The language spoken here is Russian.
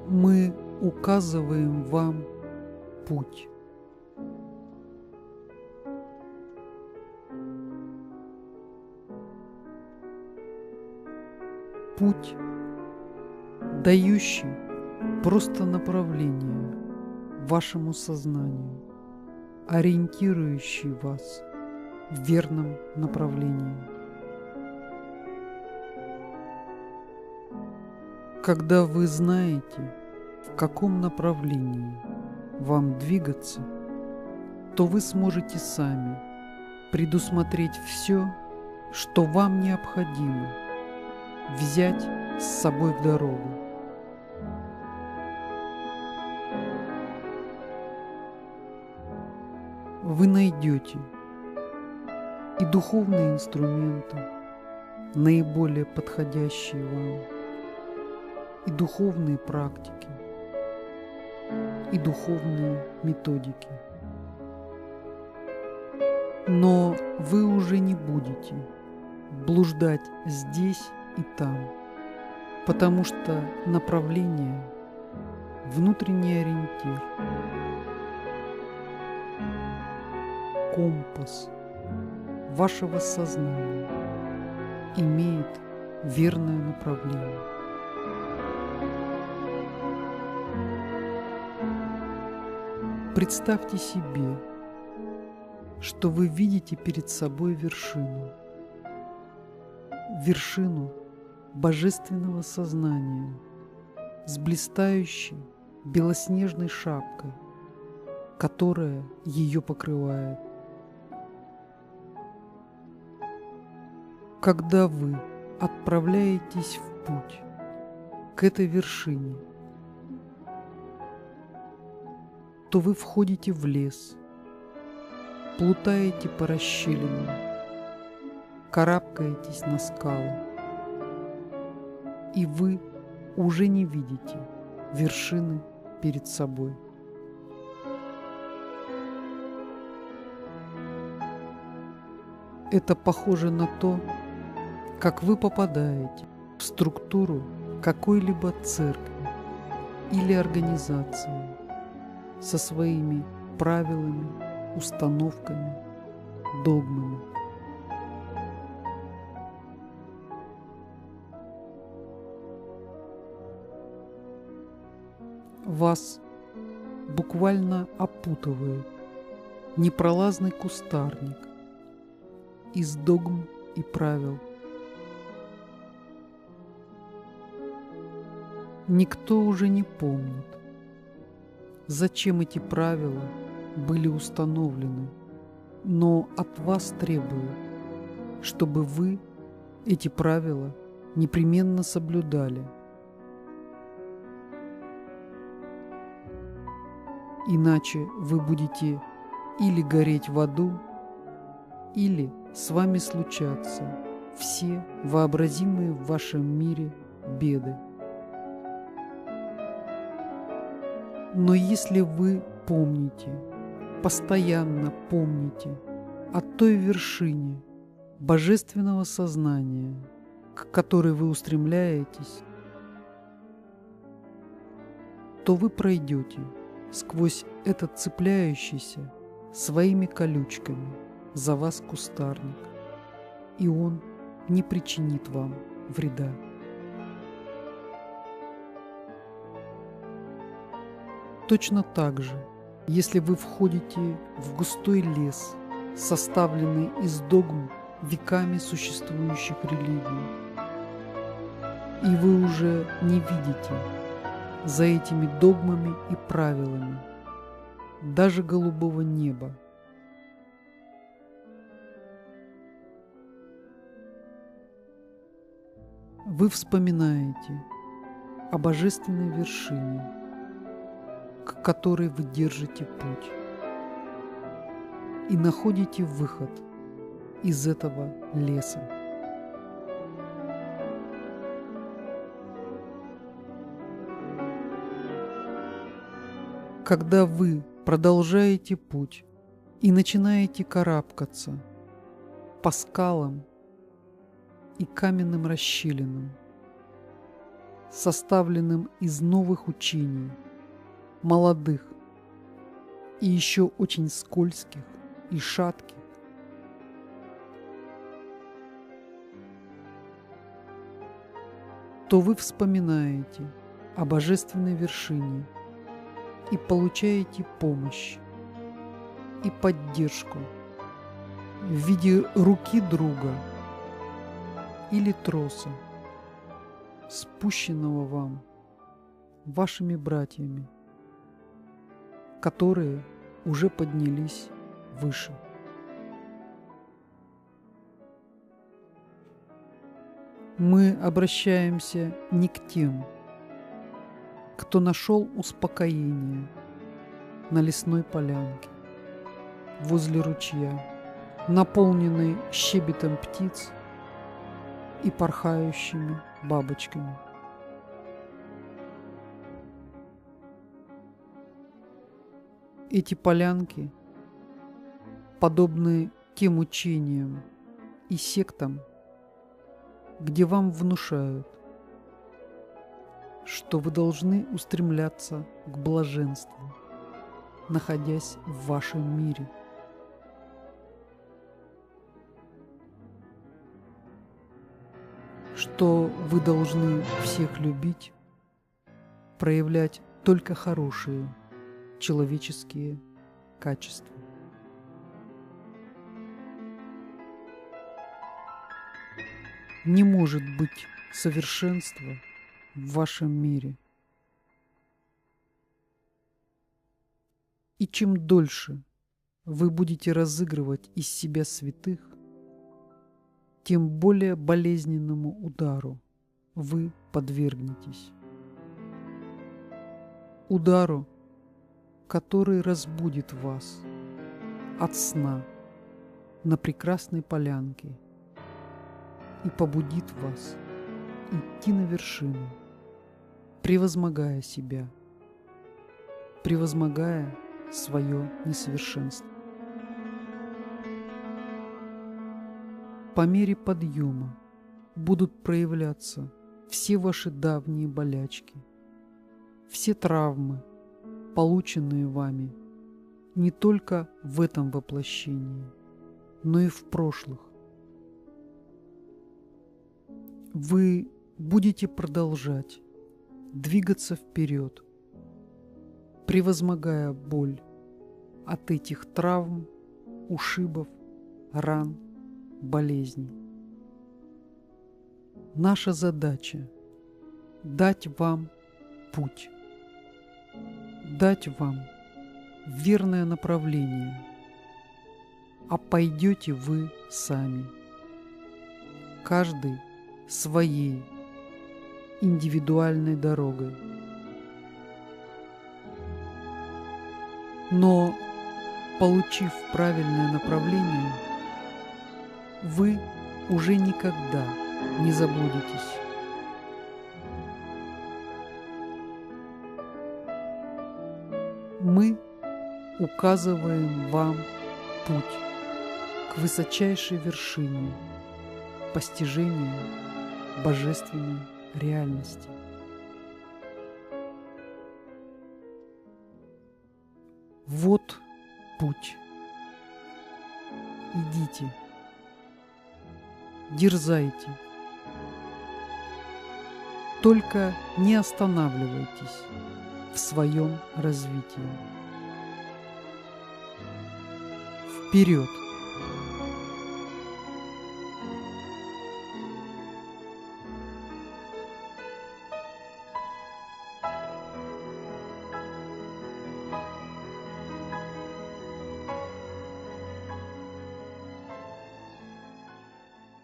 Мы указываем вам путь. Путь, дающий просто направление вашему сознанию, ориентирующий вас в верном направлении. Когда вы знаете, в каком направлении вам двигаться, то вы сможете сами предусмотреть все, что вам необходимо взять с собой в дорогу. Вы найдете и духовные инструменты, наиболее подходящие вам, и духовные практики, и духовные методики. Но вы уже не будете блуждать здесь и там, потому что направление, внутренний ориентир, компас вашего сознания имеет верное направление. Представьте себе, что вы видите перед собой вершину божественного сознания с блистающей белоснежной шапкой, которая ее покрывает. Когда вы отправляетесь в путь к этой вершине, то вы входите в лес, плутаете по расщелинам, карабкаетесь на скалы, и вы уже не видите вершины перед собой. Это похоже на то, как вы попадаете в структуру какой-либо церкви или организации со своими правилами, установками, догмами. Вас буквально опутывает непролазный кустарник из догм и правил. Никто уже не помнит, зачем эти правила были установлены, но от вас требуют, чтобы вы эти правила непременно соблюдали. Иначе вы будете или гореть в аду, или с вами случатся все вообразимые в вашем мире беды. Но если вы помните, постоянно помните о той вершине божественного сознания, к которой вы устремляетесь, то вы пройдете сквозь этот цепляющийся своими колючками за вас кустарник, и он не причинит вам вреда. Точно так же, если вы входите в густой лес, составленный из догм веками существующих религий, и вы уже не видите за этими догмами и правилами даже голубого неба, вы вспоминаете о божественной вершине, к которой вы держите путь, и находите выход из этого леса. Когда вы продолжаете путь и начинаете карабкаться по скалам и каменным расщелинам, составленным из новых учений, молодых и еще очень скользких и шатких, то вы вспоминаете о божественной вершине и получаете помощь и поддержку в виде руки друга или троса, спущенного вам вашими братьями, которые уже поднялись выше. Мы обращаемся не к тем, кто нашел успокоение на лесной полянке, возле ручья, наполненной щебетом птиц и порхающими бабочками. Эти полянки подобны тем учениям и сектам, где вам внушают, что вы должны устремляться к блаженству, находясь в вашем мире. Что вы должны всех любить, проявлять только хорошие человеческие качества. Не может быть совершенства в вашем мире. И чем дольше вы будете разыгрывать из себя святых, тем более болезненному удару вы подвергнетесь. Удару, который разбудит вас от сна на прекрасной полянке и побудит вас идти на вершину, превозмогая себя, превозмогая свое несовершенство. По мере подъема будут проявляться все ваши давние болячки, все травмы, полученные вами не только в этом воплощении, но и в прошлых. Вы будете продолжать двигаться вперед, превозмогая боль от этих травм, ушибов, ран, болезней. Наша задача – дать вам путь, дать вам верное направление, а пойдете вы сами, каждый своей индивидуальной дорогой. Но, получив правильное направление, вы уже никогда не заблудитесь. Мы указываем вам путь к высочайшей вершине постижения божественной реальности. Вот путь. Идите, дерзайте, только не останавливайтесь в своем развитии. Вперед!